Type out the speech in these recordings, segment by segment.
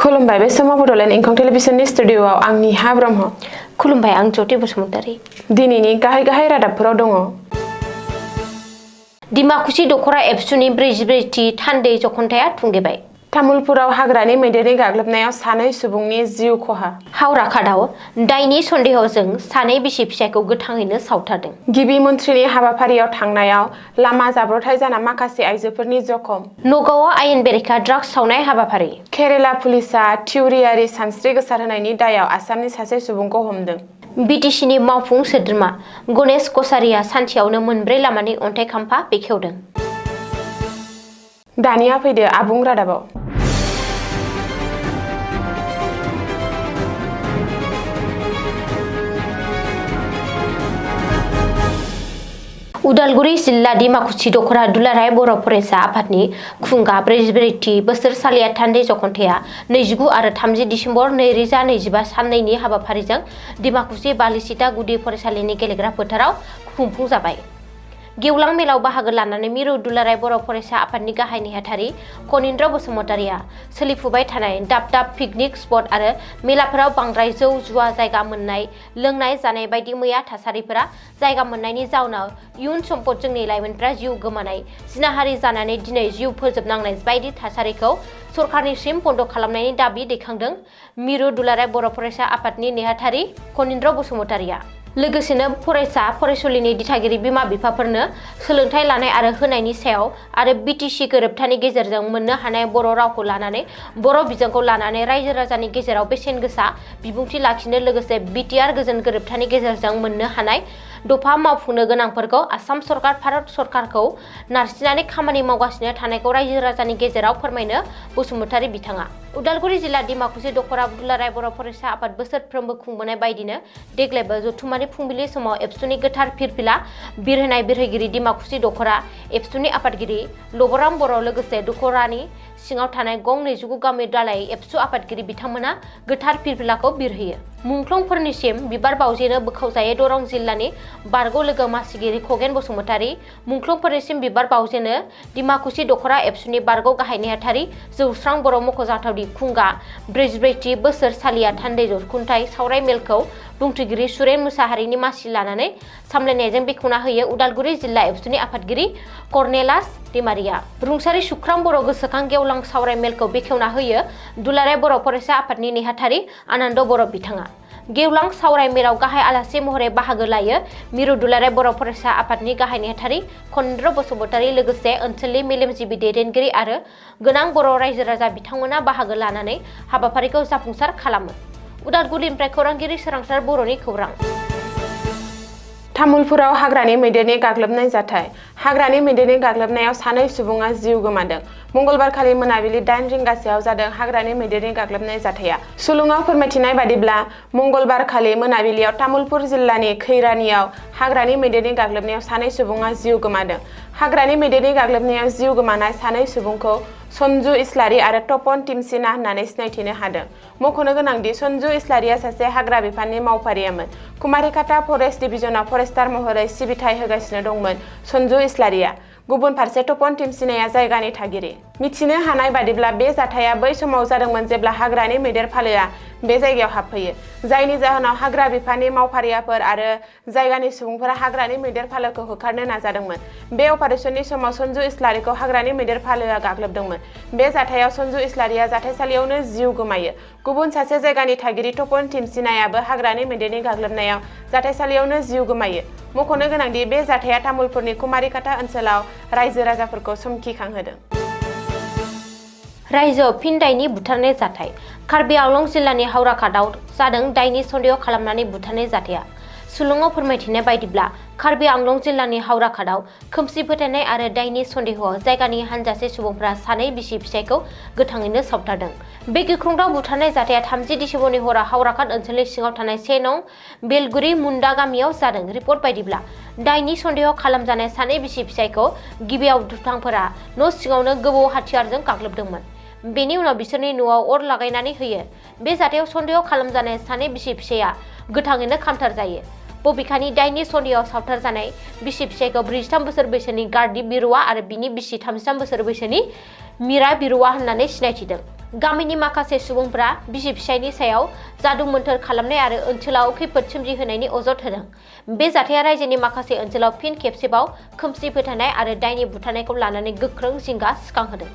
खुलुमबाय बे समाव बड'लेण्ड इंखं टेलिभिजननि स्टुडिअ'आव आं निहा ब्रह्म। खुलुमबाय आं ज्योति बसुमतारी। दिनैनि गाहाय रादाबफोराव दङ। डिमाकुसि दख'रा एबसुनि 44थि थान्दै जख'न्थाया थुंगेबाय। तामुलपुराव हाग्रानि मैदेरनि गाग्लोबनायाव सानै सुबुंनि जिउ खहा। हावरा खादाव दायनि सन्देहजों सानै बिसि फिसायखौ गोथाङैनो सावथारदों। गिबि मन्थ्रिनि हाबाफारियाव थांनायाव लामा जाब्रबथाय जाना माखासे आइजोफोरनि जखम। नगावआव आयेन बेरेखा ड्राग्स सावनाय हाबाफारि। केरेला पुलिसआ थिउरियारि सानस्रि गोसारहोनायनि दायाव आसामनि सासे सुबुंखौ हमदों। बिटिसिनि मावफुं सोद्रोमा गणेश कसारिया सानसेयावनो मोनब्रै लामानि अन्थाइ खाम्फा बेखेवदों। दानिया फैदो आबुं रादाबाव। उदालगुरि जिल्ला डिमाकुसि दख'रा दुलाराय बर' फरायसा आफादनि खुंगा 44थि बोसोरसालिया थान्दै जख'न्थाया 29 आरो 30 दिसेम्बर 2025 साननैनि हाबाफारिजों डिमाकुसि बालिसिता गुदि फरायसालिनि गेलेग्रा फोथाराव खुंफुंजाबाय। गेवलां मेलाव बाहागो लानानै मिरु दुलाराय बर' फरायसा आफादनि गाहाय नेहाथारि कनिन्द्र बसुमतारिया सोलिफुबाय थानाय दाब दाब पिकनिक स्पट आरो मेलाफोराव बांद्राय जौ जुवा जायगा मोननाय, लोंनाय जानाय बायदि मैया थासारिफोरा जायगा मोननायनि जाउनाव इयुन सम्पद जोंनि लाइमोनफ्रा जिउ गोमानाय, जिनाहारि जानानै दिनै जिउ फोजोबनांनाय बायदि थासारिखौ सरकारनिसिम बन्द खालामनायनि दाबि दैखांदों मिरु दुलाराय बर' फरायसा आफादनि नेहाथारि कनिन्द्र बसुमतारिया। लोगोसेनो फरायसा फरायसुलिनि दिथागिरि बिमा बिफाफोरनो सोलोंथाइ लानाय आरो होनायनि सायाव आरो बिटिसि गोरोबथानि गेजेरजों मोननो हानाय बर' रावखौ लानानै बर' बिजोंखौ लानानै रायजो राजानि गेजेराव बेसेन गोसा बिबुंथि लाखिनो लोगोसे बिटिआर गोजोन गोरोबथानि गेजेरजों मोननो हानाय दफा मावफुंनो गोनांफोरखौ आसाम सरकार भारत सरकारखौ नारसिननानै खामानि मावगासिनो थानायखौ रायजो राजानि गेजेराव फोरमायनो बसुमतारी बिथाङा उदालगुरि जिल्ला डिमाकुसि दख'रा दुलाराय बर' फरायसा आफाद बोसोरफ्रोमबो खुंबोनाय बायदिनो देग्लायबो जथुमानि फुंबिलि समाव एबसुनि गोथार फिरफिला बिरहोनाय बिरहोगिरि डिमाकुसि दख'रा एबसुनि आफादगिरि लबराम बर' लोगोसे दख'रानि सिङाव थानाय गं 29 गामि दालाइ एबसु आफादगिरि बिथांमोना गोथार फिरफिलाखौ बिरहोयो। मुंख्लंफोरनिसिम बिबार बावजेनो बोखावजायै दरं जिल्लानि बारग' लोगो मासिगिरि खगेन बसुमतारी, मुंख्लंफोरनिसिम बिबार बावजेनो डिमाकुसि दख'रा एबसुनि बारग' गाहाय नेहाथारि जौस्रां बर' मख'जाथावदि खुंगा 44थि बोसोरसालिया थान्दै जख'न्थाय सावराय मेलखौ बुंथिगिरि सुरेन मुसाहारिनि मासि लानानै सामलायनायजों बेखेवना होयो उदालगुरि जिल्ला एबसुनि आफादगिरि कर्नेलास दैमारिया। रुंसारि सुख्रां बर' गोसोखां गेवलां सावराय मेलखौ बेखेवना होयो दुलाराय बर' फरायसा आफादनि नेहाथारि आनन्द बर' बिथाङा। गेवलां सावराय मेलाव गाहाय आलासि महरै बाहागो लायो मिरु दुलाराय बर' फरायसा आफादनि गाहाय नेहाथारि कनिन्द्र बसुमतारी लोगोसे ओनसोलनि मेलेमजिबि दैदेनगिरि आरो गोनां बर' रायजो राजा बिथांमोना बाहागो लानानै हाबाफारिखौ जाफुंसार खालामो। उदालगुरिनिफ्राय खौरांगिरि सोरांसार बर'नि खौरां। तामुलपुराव हाग्रानि मैदेरनि गाग्लोबनाय जाथाय। हाग्रानि मैदेरनि गाग्लोबनायाव सानै सुबुङा जिउ गोमादों। मंगलबारखालि मोनाबिलि 8 रिंगासोआव जादों हाग्रानि मैदेरनि गाग्लोबनाय जाथाया। सुलुङाव फोरमायथिनाय बादिब्ला मंगलबारखालि मोनाबिलियाव तामुलपुर जिल्लानि खैरानियाव हाग्रानि मैदेरनि गाग्लोबनायाव सानै सुबुङा जिउ गोमादों। हाग्रानि मैदेरनि गाग्लोबनायाव जिउ गोमानाय सानै सुबुंखौ सन्जु इस्लारि आरो तपन टिमसिना होननानै सिनायथिनो हादों। मख'नो गोनांदि सन्जु इस्लारिया सासे हाग्रा बिफाननि मावफारियामोन। कुमारिकाटा फरेस्ट डिभिजनाव फरेस्टार महरै सिबिथाय होगासिनो दंमोन सन्जु इस्लारिया। गुबुन फारसे तपन टिमसिनाया जायगानि थागिरि। मिथिनो हानाय बादिब्ला बे जाथाया बै समाव जादोंमोन जेब्ला हाग्रानि मैदेर फालोआ बे जायगायाव हाबफैयो, जायनि जाहोनाव हाग्रा बिफाननि मावफारियाफोर आरो जायगानि सुबुंफोरा हाग्रानि मैदेर फालोखौ होखारनो नाजादोंमोन। बे अपारेशननि समाव सन्जु इस्लारिखौ हाग्रानि मैदेर फालोआ गाग्लोबदोंमोन। बे जाथायाव सन्जु इस्लारिया जाथायसालियावनो जिउ गोमायो। गुबुन सासे जायगानि थागिरि तपन टिमसिनायाबो हाग्रानि मैदेरनि गाग्लोबनायाव जाथायसालियावनो जिउ गोमायो। मख'नो गोनांदि बे जाथाया तामुलपुरनि कुमारिकाटा ओनसोलाव रायजो राजाफोरखौ समखिखांहोदों। रायजोआव फिन दायनि बुथारनाय जाथाय। कार्बि आंलं जिल्लानि हावराखादाव जादों दायनि सन्देह खालामनानै बुथारनाय जाथाया। सुलुङाव फोरमायथिनाय बायदिब्ला कार्बि आंलं जिल्लानि हावराखादाव खोमसि फोथायनाय आरो दायनि सन्देहआव जायगानि हानजासे सुबुंफ्रा सानै बिसि फिसायखौ गोथाङैनो सावथारदों। बे गिख्रंथाव बुथारनाय जाथाया 30 दिसेम्बरनि हराव हावराखाद ओनसोलनि सिङाव थानाय 1 नं बेलगुरि मुन्डा गामियाव जादों। रिपर्ट बायदिब्ला दायनि सन्देह खालामजानाय सानै बिसि फिसायखौ गिबियाव दुथांफोरा न' सिङावनो गोबौ हाथियारजों गाग्लोबदोंमोन। बेनि उनाव बिसोरनि न'आव अर लागायनानै होयो। बे जाथायाव सन्देह खालामजानाय सानै बिसि फिसाया गोथाङैनो खामथार जायो। बबेखानि दायनि सन्देहआव सावथारजानाय बिसि फिसायखौ 43 बोसोर बैसोनि गार्डि बिरुवा आरो बिनि बिसि 33 बोसोर बैसोनि मीरा बिरुवा होननानै सिनायथिदों। गामिनि माखासे सुबुंफोरा बिसि फिसायनि सायाव जादु मोन्थोर खालामनाय आरो ओनसोलाव खैफोद सोमजिहोनायनि अजद होदों। बे जाथाया रायजोनि माखासे ओनसोलाव फिन खेबसेबाव खोमसि फोथायनाय आरो दायनि बुथारनायखौ लानानै गोख्रों जिंगा सिखांहोदों।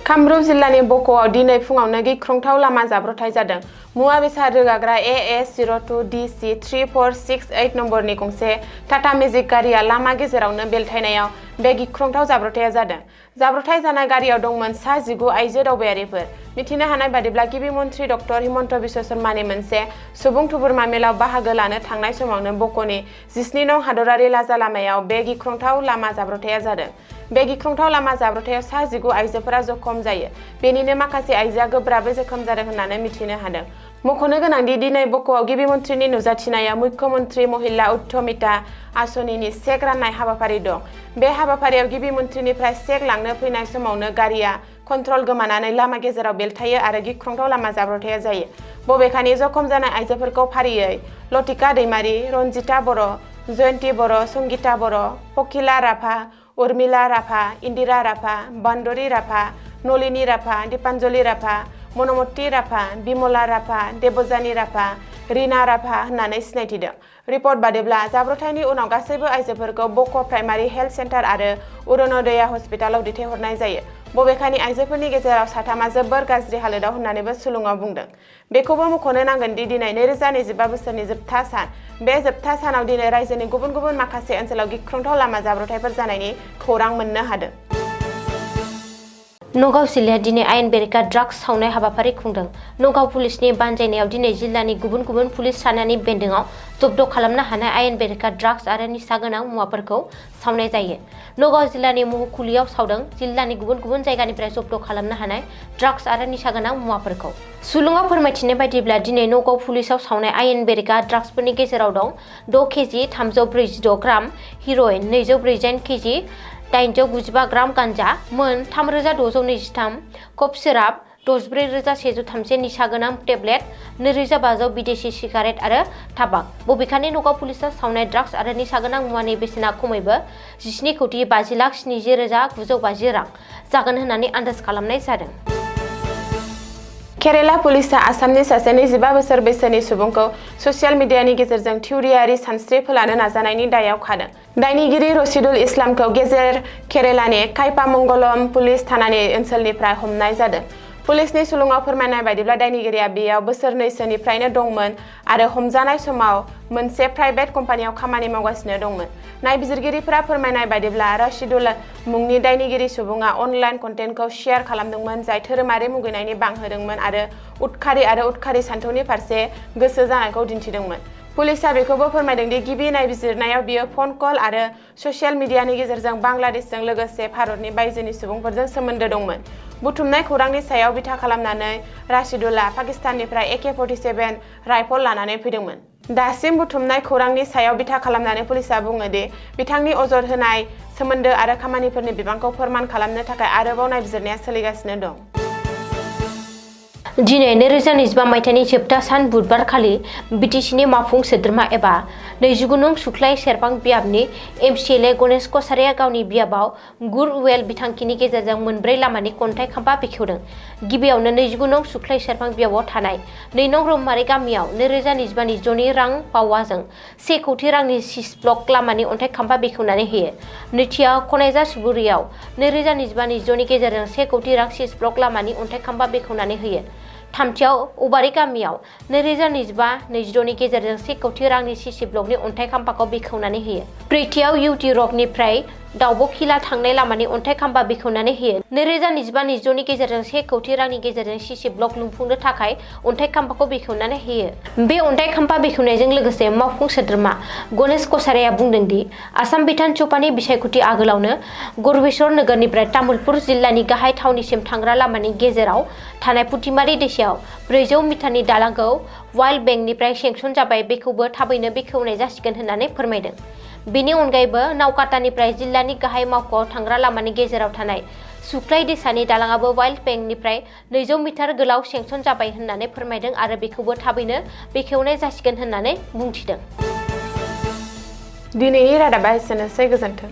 कामरुप जिल्लानि बक'आव दिनै फुङावनो गिख्रंथाव लामा जाब्रबथाय जादों। मुवा बेसाद रोगाग्रा AS02DC3468 नम्बरनि गंसे टाटा मेजिक गारिया लामा गेजेरावनो बेलथायनायाव बे गिख्रंथाव जाब्रबथाया जादों। जाब्रबथाय जानाय गारियाव दंमोन सा 19 आइजो दावबायारिफोर। मिथिनो हानाय बादिब्ला गिबि मन्थ्रि डक्टर हिमन्त बिश्व शर्मानि मोनसे सुबुं थुबुरमा मेलाव बाहागो लानो थांनाय समावनो बक'नि 17 नं हादरारि लाजा लामायाव बे गिख्रंथाव लामा जाब्रबथाया जादों। बे गिख्रंथाव लामा जाब्रबथायाव सा 19 आइजोफोरा जखम जायो। बेनिनो माखासे आइजोआ गोब्राबै जोखोम जादों होननानै मिथिनो हादों। मख'नो गोनांदि दिनै बक'आव गिबि मन्थ्रिनि नुजाथिनायाव मुख्यमन्त्रि महिला उद्यमिता आसनिनि चेक राननाय हाबाफारि दं। बे हाबाफारियाव गिबि मन्थ्रिनिफ्राय चेक लांनो फैनाय समावनो गारिया कन्ट्रल गोमानानै लामा गेजेराव बेलथायो आरो गिख्रंथाव लामा जाब्रबथाया जायो। बबेखानि जखम जानाय आइजोफोरखौ फारियै लतिका दैमारि, रन्जिता बर', जयन्ती बर', संगिता बर', पकिला राभा, उर्मिला राभा, इन्दिरा राभा, बान्दरी राभा, नलिनी राभा, दीपान्जलि राभा, मनमती राभा, बिमला राभा, देबजानी राभा, रिना राभा होननानै सिनायथिदों। रिपर्ट बादिब्ला जाब्रबथायनि उनाव गासैबो आइजोफोरखौ बक' प्राइमारि हेल्थ सेन्टार आरो अरुणोदया हस्पिटालाव दैथायहरनाय जायो। बबेखानि आइजोफोरनि गेजेराव साथामा जोबोर गाज्रि हालोदाव होननानैबो सुलुङाव बुंदों। बेखौबो मख'नो नांगोन दि दिनै 2025 बोसोरनि जोबथा सान। बे जोबथा सानाव दिनै रायजोनि गुबुन गुबुन माखासे ओनसोलाव गिख्रंथाव लामा जाब्रबथायफोर जानायनि खौरां मोननो हादों। नगाव जिल्लाया दिनै आयेन बेरेखा ड्राग्स सावनाय हाबाफारि खुंदों। नगाव पुलिसनि बानजायनायाव दिनै जिल्लानि गुबुन गुबुन पुलिस थानानि बेन्दोंआव जब्द खालामनो हानाय आयेन बेरेखा ड्राग्स आरो निसा गोनां मुवाफोरखौ सावनाय जायो। नगाव जिल्लानि महकुलियाव सावदों। जिल्लानि गुबुन गुबुन जायगानिफ्राय जब्द खालामनो हानाय ड्राग्स आरो निसा गोनां मुवाफोरखौ। सुलुङाव फोरमायथिनाय बायदिब्ला दिनै नगाव पुलिसाव सावनाय आयेन बेरेखा ड्राग्सफोरनि गेजेराव दं 6 केजि 346 ग्राम हेर'इन, 248 केजि 895 ग्राम गान्जा, मोन 3623 कप सिराप, 64130 निसा गोनां टेब्लेट, 2500 बिदेशी सिगारेट आरो ताबाक। बबेखानि नगाव पुलिसआ सावनाय ड्राग्स आरो निसा गोनां मुवानि बेसेना खमैबो 17,50,70,950 रां जागोन होननानै आन्दाज खालामनाय जादों। केरेला पुलिसआ आसामनि सासे 25 बोसोर बैसोनि सुबुंखौ ससियेल मिडियानि गेजेरजों थिउरियारि सानस्रि फोलानो नाजानायनि दायाव खादों। दायनिगिरि रसिदुल इस्लामखौ गेजेर केरेलानि कायपामंगलम पुलिस थानानि ओनसोलनिफ्राय हमनाय जादों। पुलिसनि सुलुङाव फोरमायनाय बायदिब्ला दायनिगिरिया बेयाव बोसोरनैसोनिफ्रायनो दंमोन आरो हमजानाय समाव मोनसे प्राइभेट कम्पानियाव खामानि मावगासिनो दंमोन। नायबिजिरगिरिफोरा फोरमायनाय बायदिब्ला रसिदुल मुंनि दायनिगिरि सुबुङा अनलाइन कन्टेन्टखौ शेयार खालामदोंमोन जाय धोरोमारि मुगैनायनि बांहोदोंमोन आरो उदखारि सान्थौनि फारसे गोसो जानायखौ दिन्थिदोंमोन। पुलिसआ बेखौबो फोरमायदों दि गिबि नायबिजिरनायाव बियो फन कल आरो ससियेल मिडियानि गेजेरजों बांलादेशजों लोगोसे भारतनि बायजोनि सुबुंफोरजों सोमोन्दो दंमोन। बुथुमनाय खौरांनि सायाव बिथा खालामनानै राशिदुलआ पाकिस्ताननिफ्राय AK-47 राइफल लानानै फैदोंमोन। दासिम बुथुमनाय खौरांनि सायाव बिथा खालामनानै पुलिसआ बुङो दि बिथांनि अजद होनाय सोमोन्दो आरो खामानिफोरनि बिबांखौ फोरमान खालामनो थाखाय आरोबाव नायबिजिरनाया सोलिगासिनो दं। दिनै 2025 मायथाइनि जोबथा सान बुधबारखालि बिटिसिनि मावफुं सोद्रोमा एबा 29 नं सुख्लाय सेरफां बियाबनि MCLA गणेश कछारीया गावनि बियाबाव गुड वेल बिथांखिनि गेजेरजों मोनब्रै लामानि खन्थाइ खाम्फा बेखेवदों। गिबियावनो 29 नं सुख्लाय सेरफां बियाबाव थानाय 2 नं रौमारि गामियाव 2025 निजनि रां बावाजों 1 कौटि रांनि सिस ब्लक लामानि अन्थाइ खाम्फा बेखेवनानै होयो। नैथियाव खनायजा सुबुरियाव 2025 निजनि गेजेरजों 1 कौटि रां सिस ब्लक लामानि अन्थाइ खाम्फा बेखेवनानै होयो। थामथियाव उबारि गामियाव 2025-26 नि गेजेरजों 1 कौटि रांनि सिसि ब्लकनि अन्थाइ खाम्फाखौ बेखेवनानै होयो। ब्रैथियाव इउटि रकनिफ्राय दाउब'खिला थांनाय लामानि अन्थाइ खाम्फा बेखेवनानै होयो। 2025-26 नि गेजेरजों 1 कौटि रांनि गेजेरजों सिसि ब्लक लुफुंनो थाखाय अन्थाइ खाम्फाखौ बेखेवनानै होयो। बे अन्थाइ खाम्फा बेखेवनायजों लोगोसे मावफुं सोद्रोमा गणेश कछारीया बुंदों दि आसाम बिधान सभानि बिसायख'थि आगोलावनो गरबेश्वर नोगोरनिफ्राय तामुलपुर जिल्लानि गाहाय थावनिसिम थांग्रा लामानि गेजेराव थानाय पुथिमारि दैसायाव 400 मिटारनि दालांखौ वाइल्ड बेंकनिफ्राय सेंसन जाबाय, बेखौबो थाबैनो बेखेवनाय जासिगोन होननानै फोरमायदों। बेनि अनगायैबो नावकाटानिफ्राय जिल्लानि गाहाय मावख'आव थांग्रा लामानि गेजेराव थानाय सुख्लाय दैसानि दालांआबो वाइल्ड बेंकनिफ्राय 200 मिटार गोलाव सेंसन जाबाय होननानै फोरमायदों आरो बेखौबो थाबैनो बेखेवनाय जासिगोन होननानै बुंथिदों। दिनैनि रादाबा एसेनोसै। गोजोन्थों।